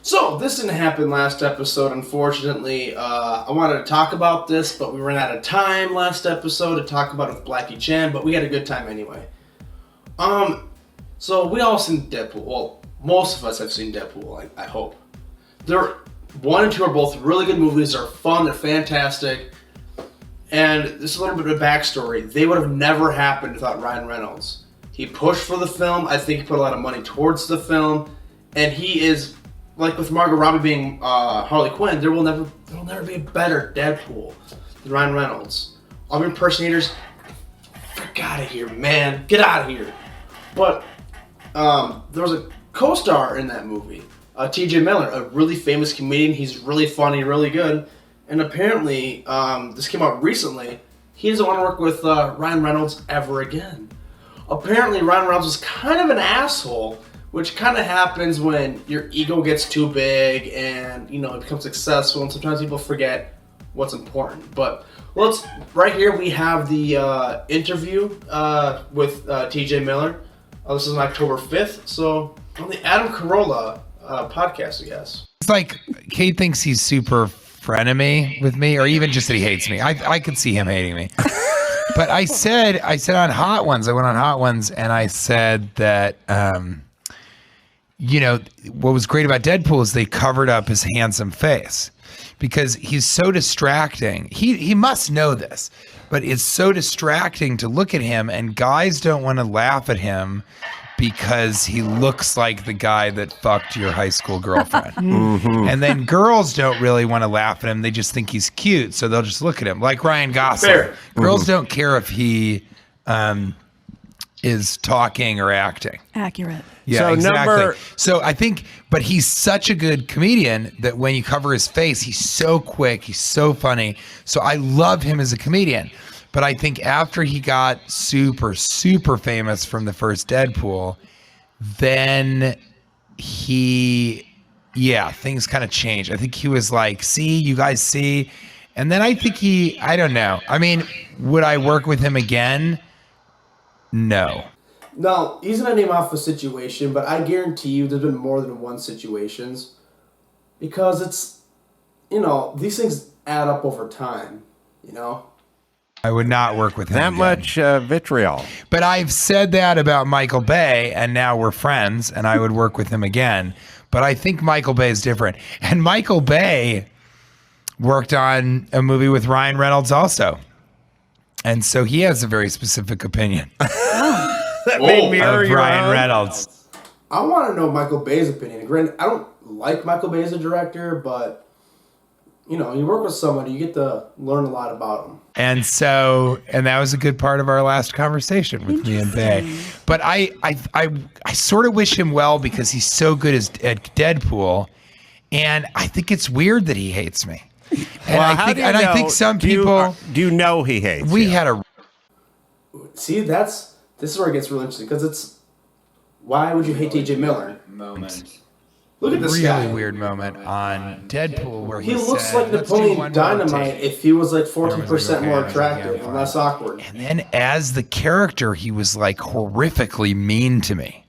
So, this didn't happen last episode, unfortunately. I wanted to talk about this, but we ran out of time last episode to talk about it with Blackie Chan, but we had a good time anyway. So we all seen Deadpool. Well, most of us have seen Deadpool, I hope. 1 and 2 are both really good movies. They're fun, they're fantastic. And this is a little bit of a backstory. They would have never happened without Ryan Reynolds. He pushed for the film. I think he put a lot of money towards the film. And he is, like with Margot Robbie being Harley Quinn, there will never be a better Deadpool than Ryan Reynolds. All the impersonators, get out of here, man. Get out of here. But there was a co-star in that movie, T.J. Miller, a really famous comedian. He's really funny, really good. And apparently, this came out recently, he doesn't want to work with Ryan Reynolds ever again. Apparently, Ryan Reynolds is kind of an asshole, which kind of happens when your ego gets too big and, it becomes successful, and sometimes people forget what's important. But right here we have the interview with T.J. Miller. This is on October 5th, so on the Adam Carolla podcast, I guess. It's like Kate thinks he's super frenemy with me, or even just that he hates me. I could see him hating me. But I said on Hot Ones, I went on Hot Ones and I said that, what was great about Deadpool is they covered up his handsome face because he's so distracting. He must know this, but it's so distracting to look at him, and guys don't want to laugh at him because he looks like the guy that fucked your high school girlfriend. Mm-hmm. And then girls don't really want to laugh at him. They just think he's cute, so they'll just look at him. Like Ryan Gosling. Fair. Girls don't care if he is talking or acting. Accurate. Yeah, so exactly. So I think, but he's such a good comedian that when you cover his face, he's so quick, he's so funny. So I love him as a comedian. But I think after he got super, super famous from the first Deadpool, then things kind of changed. I think he was like, see, you guys see. And then I think I don't know. I mean, would I work with him again? No. No, he's going to name off a situation, but I guarantee you there's been more than one situations. Because it's, these things add up over time, I would not work with him that again. much vitriol. But I've said that about Michael Bay, and now we're friends, and I would work with him again. But I think Michael Bay is different. And Michael Bay worked on a movie with Ryan Reynolds also. And so he has a very specific opinion. That may mirror of your Ryan own. Reynolds. I want to know Michael Bay's opinion. Granted, I don't like Michael Bay as a director, but, you work with somebody, you get to learn a lot about him. And that was a good part of our last conversation with me and Bay. But I sort of wish him well because he's so good at Deadpool, and I think it's weird that he hates me. And I think some people. Do you know he hates? We you? had a. See, this is where it gets really interesting because it's. Why would you hate T.J. Miller? Moment. Look at this guy. Really weird moment on Deadpool where he looks like Napoleon Dynamite if he was like 14% more attractive and less awkward. And then as the character, he was like horrifically mean to me,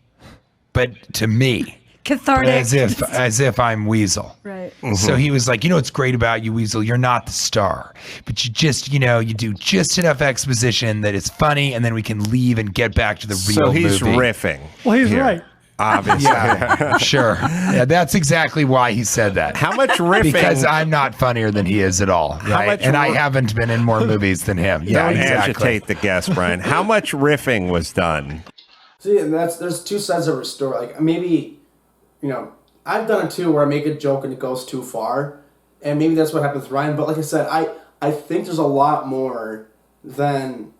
but to me. Cathartic. As if I'm Weasel. Right. Mm-hmm. So he was like, what's great about you, Weasel? You're not the star, but you just, you do just enough exposition that it's funny, and then we can leave and get back to the real movie. So he's riffing. Well, he's right. Obviously. Yeah, sure. Yeah, that's exactly why he said that. How much riffing? Because I'm not funnier than he is at all. Right? And I haven't been in more movies than him. Yeah, Don't exactly. agitate the guest, Brian. How much riffing was done? See, and there's two sides of a story. Like, maybe, I've done it too where I make a joke and it goes too far. And maybe that's what happened with Ryan. But like I said, I think there's a lot more than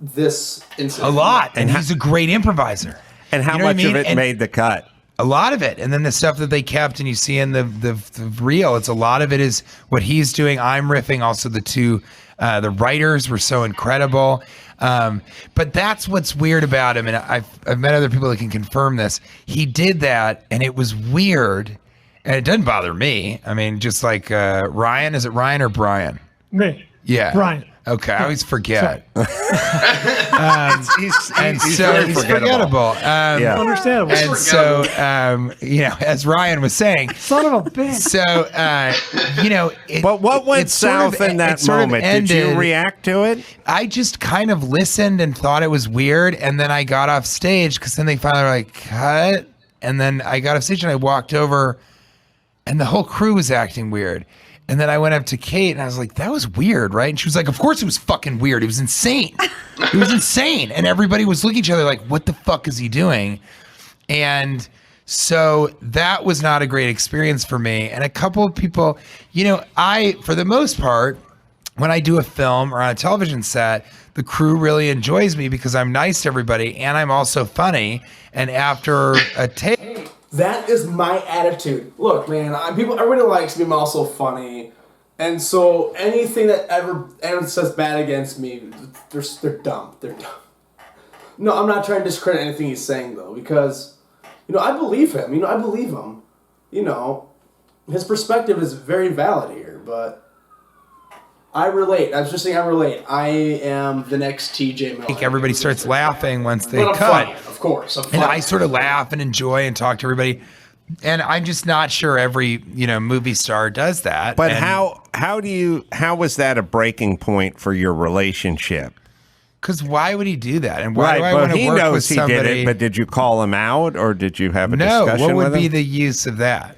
this incident. A lot. And he's a great improviser. And how much of it made the cut? A lot of it. And then the stuff that they kept and you see in the reel, it's a lot of it is what he's doing. I'm riffing. Also the writers were so incredible. But that's what's weird about him. And I've met other people that can confirm this. He did that and it was weird. And it doesn't bother me. I mean, just like Ryan, is it Ryan or Brian? Me. Yeah. Brian. Okay, I always forget. He's very forgettable. Understandable. And so, as Ryan was saying, son of a bitch. So, but what went south in that moment? Did you react to it? I just kind of listened and thought it was weird, and then I got off stage because then they finally were like, cut. And then I got off stage and I walked over, and the whole crew was acting weird. And then I went up to Kate and I was like, that was weird, right? And she was like, of course it was fucking weird. It was insane. It was insane. And everybody was looking at each other like, what the fuck is he doing? And so that was not a great experience for me. And a couple of people, for the most part, when I do a film or on a television set, the crew really enjoys me because I'm nice to everybody and I'm also funny. And after a take, that is my attitude. Look, man, everybody likes me. I'm also funny, and so anything that anyone says bad against me, they're dumb. They're dumb. No, I'm not trying to discredit anything he's saying though, because I believe him. I believe him. His perspective is very valid here, but I relate. I was just saying I relate. I am the next TJ Miller. I think everybody starts laughing once they cut. Funny, of course. And I sort of laugh and enjoy and talk to everybody. And I'm just not sure every, movie star does that. But how was that a breaking point for your relationship? Because why would he do that? And why do I want to work with somebody? He did it, but did you call him out or did you have a discussion with him? No, what would be the use of that?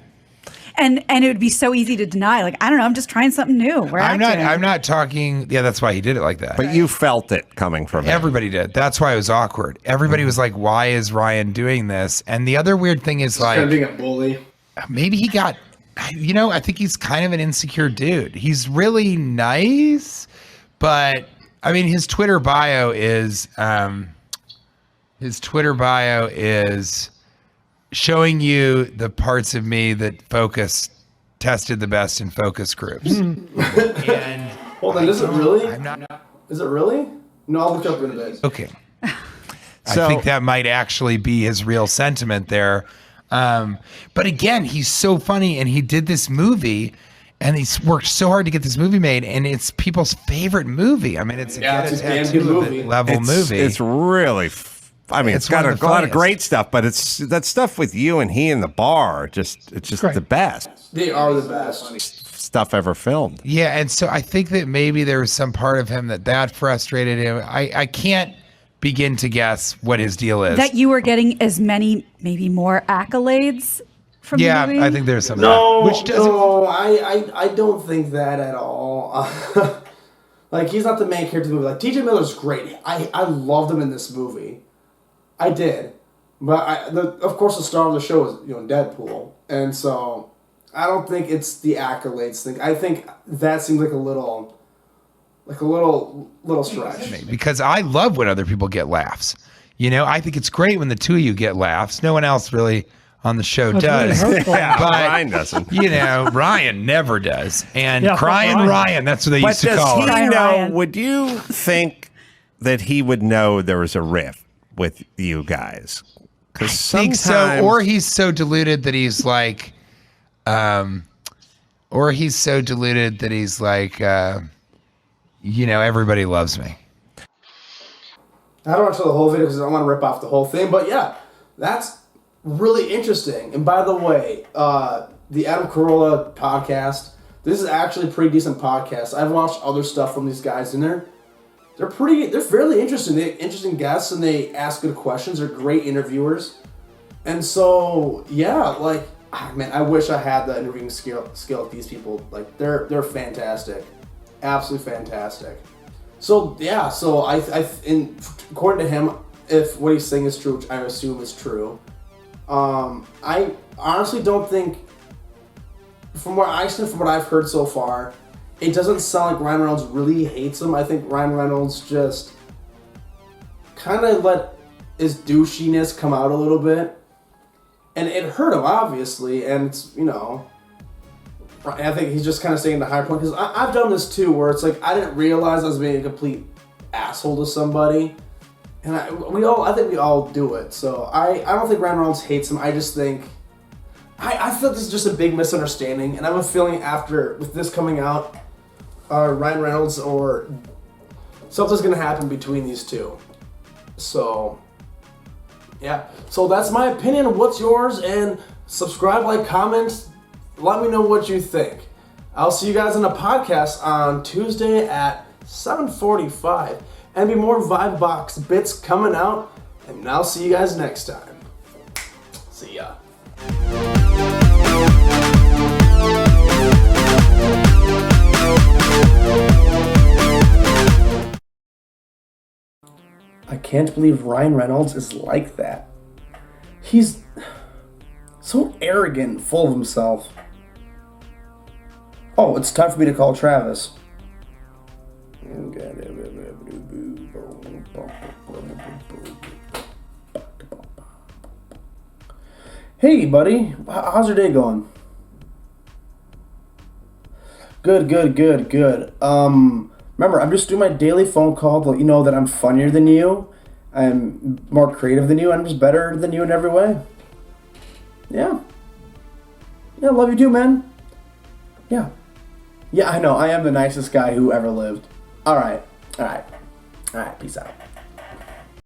And it would be so easy to deny. Like, I don't know, I'm just trying something new. I'm not talking. Yeah, that's why he did it like that. But you felt it coming from him. Everybody did. That's why it was awkward. Everybody was like, why is Ryan doing this? And the other weird thing is like, being a bully. Maybe he got, I think he's kind of an insecure dude. He's really nice, but I mean, his Twitter bio is showing you the parts of me that tested the best in focus groups. And hold on, is it really? Is it really? No, I'll look up in a bit. Okay. I think that might actually be his real sentiment there. But again, he's so funny, and he did this movie, and he's worked so hard to get this movie made, and it's people's favorite movie. I mean, it's a damn good movie. Level movie. It's really. It's got a lot of great stuff, but it's that stuff with you and he in the bar. It's just the best. They are the best stuff ever filmed. Yeah, and so I think that maybe there was some part of him that frustrated him. I can't begin to guess what his deal is. That you were getting as many, maybe more accolades from the movie? Yeah, I think there's some. No, I don't think that at all. Like, he's not the main character of the movie. Like, TJ Miller's great. I loved him in this movie. I did, but of course the star of the show is Deadpool, and so I don't think it's the accolades thing. I think that seems like a little stretch. Because I love when other people get laughs. I think it's great when the two of you get laughs. No one else really on the show does. Really but Ryan doesn't. Ryan never does. And Crying Ryan, that's what they used to call him. Would you think that he would know there was a rift with you guys? I think so, or he's so deluded that he's like, everybody loves me. I don't want to show the whole video because I don't want to rip off the whole thing, but yeah, that's really interesting. And by the way, the Adam Carolla podcast, this is actually a pretty decent podcast. I've watched other stuff from these guys in there. They're fairly interesting. They're interesting guests, and they ask good questions. They're great interviewers. And so, yeah, I wish I had the interviewing skill of these people. Like, they're fantastic. Absolutely fantastic. So, yeah, according to him, if what he's saying is true, which I assume is true, I honestly don't think, from what I've heard so far, it doesn't sound like Ryan Reynolds really hates him. I think Ryan Reynolds just kind of let his douchiness come out a little bit. And it hurt him, obviously. And, it's, I think he's just kind of staying the high point. Because I've done this, too, where it's like I didn't realize I was being a complete asshole to somebody. And I think we all do it. So I don't think Ryan Reynolds hates him. I just think... I feel this is just a big misunderstanding. And I have a feeling with this coming out... Ryan Reynolds or something's gonna happen between these two. So, yeah. So that's my opinion. What's yours? And subscribe, like, comment. Let me know what you think. I'll see you guys in a podcast on Tuesday at 7:45. And be more Vibe Box bits coming out. And I'll see you guys next time. See ya. I can't believe Ryan Reynolds is like that. He's so arrogant, full of himself. Oh, it's time for me to call Travis. Hey, buddy. How's your day going? Good. Remember, I'm just doing my daily phone call to let you know that I'm funnier than you, I'm more creative than you, and I'm just better than you in every way. Yeah, love you too, man. Yeah, I know, I am the nicest guy who ever lived. All right, peace out.